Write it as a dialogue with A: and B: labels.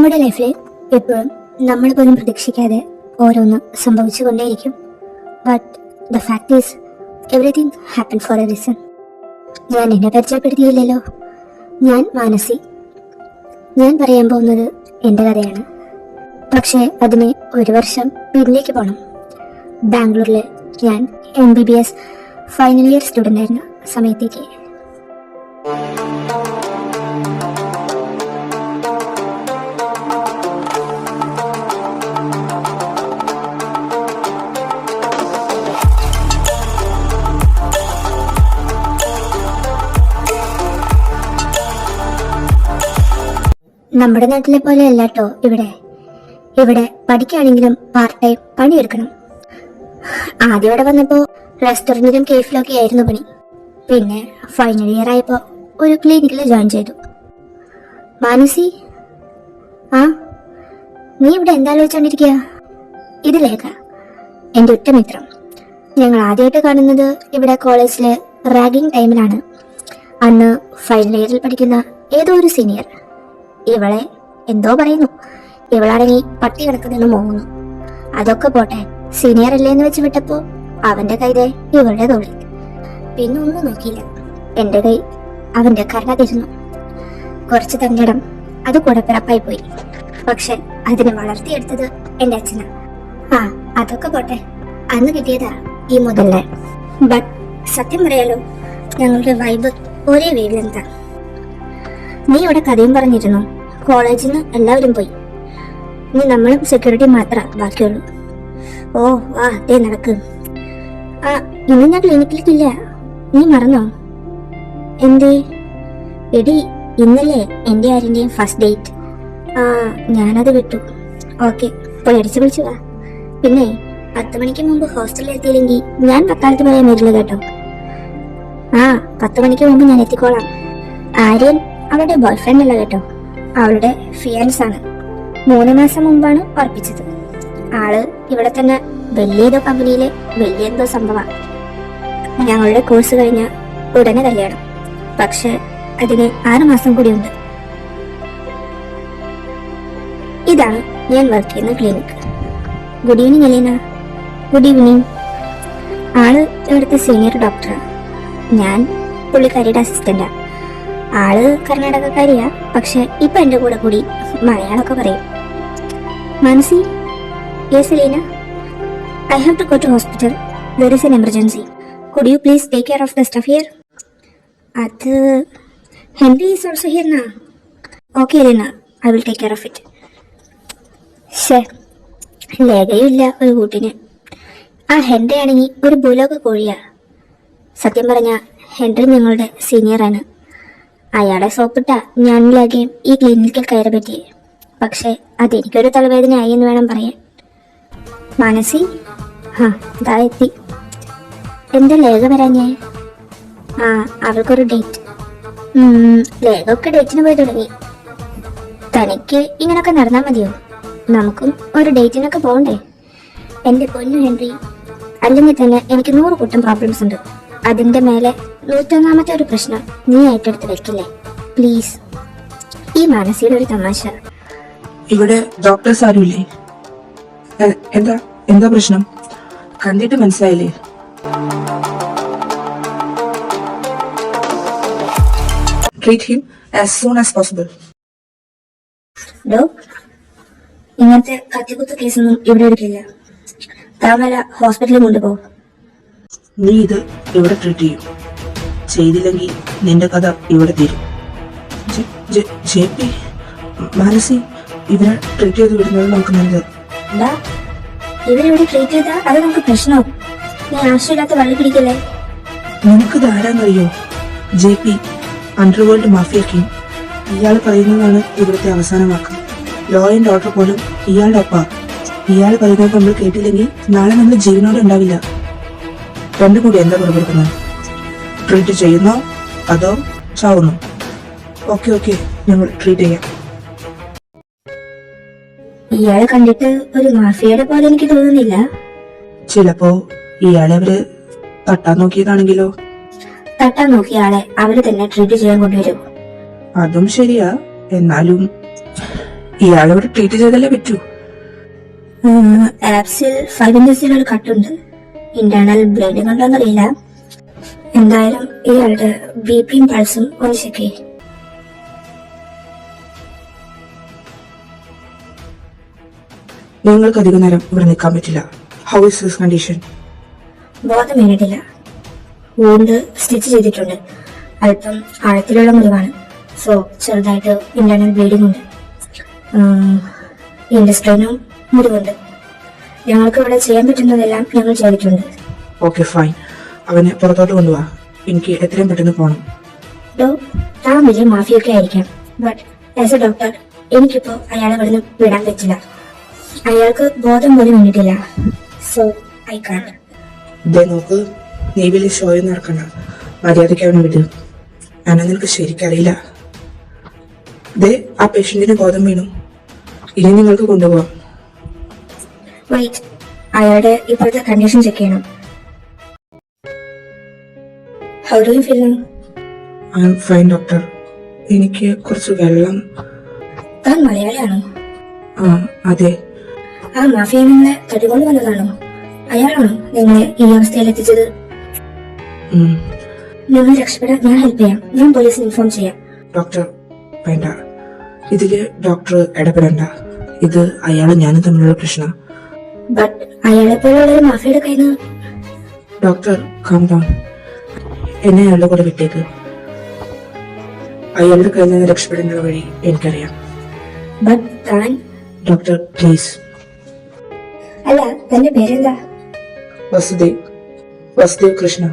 A: നമ്മുടെ ലൈഫിൽ എപ്പോഴും നമ്മൾ പോലും പ്രതീക്ഷിക്കാതെ ഓരോന്ന് സംഭവിച്ചുകൊണ്ടേയിരിക്കും. But the fact is everything happen for a reason. ഞാൻ എന്നെ പരിചയപ്പെടുത്തിയില്ലല്ലോ. ഞാൻ മാനസി. ഞാൻ പറയാൻ പോകുന്നത് എൻ്റെ കഥയാണ്. പക്ഷേ അതിന് 1 വർഷം പിന്നിലേക്ക് പോകണം. ബാംഗ്ലൂരിൽ ഞാൻ MBBS ഫൈനൽ ഇയർ സ്റ്റുഡൻ്റ് ആയിരുന്ന സമയത്തേക്ക്. നമ്മുടെ നാട്ടിലെ പോലെ അല്ല കേട്ടോ ഇവിടെ പഠിക്കുകയാണെങ്കിലും പാർട്ട് ടൈം പണിയെടുക്കണം. ആദ്യം ഇവിടെ വന്നപ്പോൾ റെസ്റ്റോറൻറ്റിലും കേഫിലും ഒക്കെ ആയിരുന്നു പണി. പിന്നെ ഫൈനൽ ഇയർ ആയപ്പോൾ ഒരു ക്ലിനിക്കിൽ ജോയിൻ ചെയ്തു. മാനസി, ആ നീ ഇവിടെ എന്താ ആലോചിച്ചോണ്ടിരിക്കുക? ഇത് ലേഖ, എൻ്റെ ഒറ്റ മിത്രം. ഞങ്ങൾ ആദ്യമായിട്ട് കാണുന്നത് ഇവിടെ കോളേജിലെ റാഗിങ് ടൈമിലാണ്. അന്ന് ഫൈനൽ ഇയറിൽ പഠിക്കുന്ന ഏതോ ഒരു സീനിയർ ഇവളെ എന്തോ പറയുന്നു. ഇവളാണെങ്കിൽ പട്ടി കിടക്കുന്നതെന്ന് മോങ്ങുന്നു. അതൊക്കെ പോട്ടെ, സീനിയർ അല്ലേന്ന് വെച്ച് വിട്ടപ്പോ അവന്റെ കൈതേ ഇവളുടെ തോളി. പിന്നെ ഒന്നും നോക്കിയില്ല, എന്റെ കൈ അവന്റെ കരണ തിരുന്നു. കുറച്ച് തന്നിടം അത് കൂടപ്പിറപ്പായി പോയി. പക്ഷെ അതിനെ വളർത്തിയെടുത്തത് എന്റെ അച്ഛനാ. ആ അതൊക്കെ പോട്ടെ, അന്ന് കിട്ടിയതാ ഈ മുതലേ. ബട്ട് സത്യം പറയാലോ, ഞങ്ങളുടെ വൈബ് ഒരേ വേവ് ലെങ്താ. നീ ഇവിടെ കഥയും പറഞ്ഞിരുന്നു. കോളേജിൽ നിന്ന് എല്ലാവരും പോയി. ഇനി നമ്മളും സെക്യൂരിറ്റി മാത്രമേ ബാക്കിയുള്ളൂ. ഓ വാ, അതേ നടക്ക്. ആ ഇന്ന് ഞാൻ ക്ലിനിക്കിലേക്കില്ല. നീ മറന്നോ? എന്തേ? എടി ഇന്നല്ലേ എൻ്റെ ആരിൻ്റെയും ഫസ്റ്റ് ഡേറ്റ്. ആ ഞാനത് വിട്ടു. ഓക്കെ, പോയി അടിച്ചു വിളിച്ചു വാ. പിന്നെ 10 മണിക്ക് മുമ്പ് ഹോസ്റ്റലിൽ എത്തിയില്ലെങ്കിൽ ഞാൻ പത്താലത്ത് പറയാൻ വരില്ല കേട്ടോ. ആ 10 മണിക്ക് മുമ്പ് ഞാൻ എത്തിക്കോളാം. ആര്യൻ അവളുടെ ബോയ്ഫ്രണ്ട് അല്ല കേട്ടോ, അവളുടെ ഫിയാൻസ് ആണ്. 3 മാസം മുമ്പാണ് ഉറപ്പിച്ചത്. ആള് ഇവിടെ തന്നെ വലിയേതോ കമ്പനിയിലെ വലിയ എന്തോ സംഭവമാണ്. ഞങ്ങളുടെ കോഴ്സ് കഴിഞ്ഞ ഉടനെ കല്യാണം. പക്ഷെ അതിന് 6 മാസം കൂടിയുണ്ട്. ഇതാണ് ഞാൻ വർക്ക് ചെയ്യുന്ന clinic. Good evening Aleena. Good evening. ആള് ഇവിടുത്തെ സീനിയർ ഡോക്ടറാണ്. ഞാൻ പുള്ളിക്കാരിയുടെ അസിസ്റ്റന്റാ. ആള് കർണാടകക്കാരിയാ. പക്ഷെ ഇപ്പൊ എന്റെ കൂടെ കൂടി മലയാളമൊക്കെ പറയും. Manasi, yes Aleena, I have to go to hospital. There is an emergency. Could you please take care of the stuff here? അത് ഹെൻറി ഈസ് ഓൾസോ ഹിയർ നാ. Okay Aleena, I will take care of it. ശേ, ലേഖയില്ല ഒരു കൂട്ടിന്. ആ Henry ആണെങ്കിൽ ഒരു ഭൂലോക കോഴിയാ. സത്യം പറഞ്ഞ ഹെൻറി ഞങ്ങളുടെ സീനിയറാണ്. അയാളെ സോപ്പിട്ട ഞാൻ ലേഖയും ഈ ക്ലിനിക്കിൽ കയറി പറ്റിയേ. പക്ഷെ അതെനിക്കൊരു തലവേദനയായി എന്ന് വേണം പറയാൻ. മാനസി, ആ ഇതാ എത്തി. എന്താ ലേഖ വരാഞ്ഞേ? ആ അവൾക്കൊരു ഡേറ്റ്. ലേഖൊക്കെ ഡേറ്റിന് പോയി തുടങ്ങി. തനിക്ക് ഇങ്ങനൊക്കെ നടന്നാൽ മതിയോ? നമുക്കും ഒരു ഡേറ്റിനൊക്കെ പോകണ്ടേ? എൻ്റെ പൊന്നു ഹെൻറി, അല്ലെങ്കിൽ തന്നെ എനിക്ക് 100 കൂട്ടം പ്രോബ്ലംസ് ഉണ്ട്. അതിന്റെ മേലെ 101ാമത്തെ ഒരു പ്രശ്നം നീ ഏറ്റെടുത്ത് വെക്കില്ലേ പ്ലീസ്? ഈ മാനസിയുടെ ഒരു തമാശ.
B: ഇവിടെ ഡോക്ടേഴ്സ് ആരുമില്ലേ? എന്താ പ്രശ്നം? കണ്ടിട്ട് മനസ്സിലായില്ലേ? Treat him as soon as possible.
A: ഇങ്ങനത്തെ കത്തിക്കുത്ത് കേസൊന്നും ഇവിടെ എടുക്കില്ല. താമര ഹോസ്പിറ്റലിൽ കൊണ്ടുപോകും.
B: നീ ഇത് ഇവിടെ ട്രീറ്റ് ചെയ്യും. ചെയ്തില്ലെങ്കിൽ നിന്റെ കഥ ഇവിടെ തീരും. മാനസി, ഇവരെ ട്രീറ്റ് ചെയ്ത് വിടുന്നത് നമുക്ക് നല്ലത്.
A: എന്താ ഇവരിവിടെ ട്രീറ്റ് ചെയ്താ അത് നമുക്ക് പ്രശ്നവും. നീ ആവശ്യമില്ലാത്ത വള്ളി പിടിക്കല്ലേ?
B: നിനക്കിത് ആരാന്നറിയോ? JP, underworld mafia king. ഇയാൾ പറയുന്നതാണ് ഇവിടുത്തെ അവസാന വാക്ക്. ലോ ആൻഡ് ഓർഡർ പോലും ഇയാളുടെ ഒപ്പാ. ഇയാൾ പറയുന്നത് നമ്മൾ കേട്ടില്ലെങ്കിൽ നാളെ നമ്മൾ ജീവനോടെ ഉണ്ടാവില്ല. രണ്ടു കൂടി എന്താ പുറപ്പെടുക്കുന്നത്? ട്രീറ്റ് ചെയ്യുന്നോ അതോ ചാവുന്നോ? ഓക്കെ, ഞങ്ങൾ ട്രീറ്റ് ചെയ്യാം.
A: ഇയാളെ കണ്ടിട്ട് ഒരു മാഫിയയുടെ പോലെ എനിക്ക് തോന്നുന്നില്ല.
B: ചിലപ്പോ ഇയാളെ അവര് തട്ടാൻ നോക്കിയതാണെങ്കിലോ?
A: തട്ടാൻ നോക്കിയ ആളെ അവര് തന്നെ ട്രീറ്റ് ചെയ്യാൻ കൊണ്ടുവരും.
B: അതും ശരിയാ. എന്നാലും ഇയാളോട് ട്രീറ്റ് ചെയ്തല്ലേ പറ്റൂ.
A: ആപ്സിൽ 5 ഇഞ്ചസിൽ ഒരു കട്ടുണ്ട്. Internal bleeding ഉണ്ടോന്നറിയില്ല. എന്തായാലും ഇയാളുടെ ബിപിയും പൾസും ഒന്ന് ചെക്ക് ചെയ്യും.
B: നിങ്ങൾക്ക് അധികം നേരം ഇവിടെ നിൽക്കാൻ പറ്റില്ല. How is his condition?
A: ബോധം വീണിട്ടില്ല. വൂണ്ട് സ്റ്റിച്ച് ചെയ്തിട്ടുണ്ട്. അല്പം ആഴത്തിലുള്ള മുറിവാണ്. സോ ചെറുതായിട്ട് ഇന്റേണൽ ബ്ലീഡിംഗ് ഉണ്ട്. ഇൻഡസ്ട്രീനും മുറിവുണ്ട്. ഞങ്ങൾക്ക് ഇവിടെ ചെയ്യാൻ പറ്റുന്നതെല്ലാം ഞങ്ങൾ ചെയ്തിട്ടുണ്ട്.
B: Okay fine. അവനെ പുറത്തോട്ട് കൊണ്ടുപോവാ. എനിക്ക് എത്രയും പെട്ടെന്ന് പോകണം.
A: താൻ വലിയ മാഫിയൊക്കെ ആയിരിക്കാം. ബട്ട് ആസ് എ ഡോക്ടർ എനിക്കിപ്പോ അയാളെ ഇവിടുന്ന് വിടാൻ പറ്റില്ല. അയാൾക്ക് ബോധം പോലും വീണിട്ടില്ല. So I can't.
B: ഇതേ നോക്ക്, നീ വലിയ ഷോയും നടക്കണ്ട. മര്യാദയ്ക്ക് അവനെ വിട്. അന്ന നിനക്ക് ശരിക്കറിയില്ല. ദേ ആ പേഷ്യന്റിന് ബോധം വീണു. ഇനി നിങ്ങൾക്ക് കൊണ്ടുപോവാം.
A: വെയിറ്റ്, അയാളുടെ ഇപ്പോഴത്തെ കണ്ടീഷൻ ചെക്ക് ചെയ്യണം. How do you feel now?
B: I am fine doctor. എനിക്ക് കുറച്ച് വെള്ളം.
A: താൻ മലയാളിയാണോ?
B: ആ അതെ.
A: ആ മാഫിയ നിങ്ങളെ തട്ടിക്കൊണ്ട് വന്നതാണോ? അയാളാണോ നിങ്ങളെ ഈ അവസ്ഥയിൽ എത്തിച്ചത്? നിങ്ങൾ രക്ഷപ്പെടാൻ ഞാൻ ഹെൽപ്പ് ചെയ്യാം. ഞാൻ പോലീസിന് ഇൻഫോം ചെയ്യാം.
B: ഡോക്ടർ വേണ്ട, ഇതില് ഡോക്ടർ ഇടപെടണ്ട. ഇത് അയാളും ഞാനും തമ്മിലുള്ള പ്രശ്നം.
A: ബട്ട് അയാളെ പോലുള്ള ഒരു മാഫിയുടെ കയ്യിൽ നിന്ന്.
B: Doctor calm down. എന്നെ അയാളുടെ കൂടെ വിട്ടേക്ക്. അയാളുടെ കയ്യിൽ നിന്ന് രക്ഷപ്പെടേണ്ട വഴി എനിക്കറിയാം.
A: ബട്ട് താൻ.
B: Doctor please.
A: അല്ല, തന്റെ പേരെന്താ?
B: വസുദേവ് കൃഷ്ണ.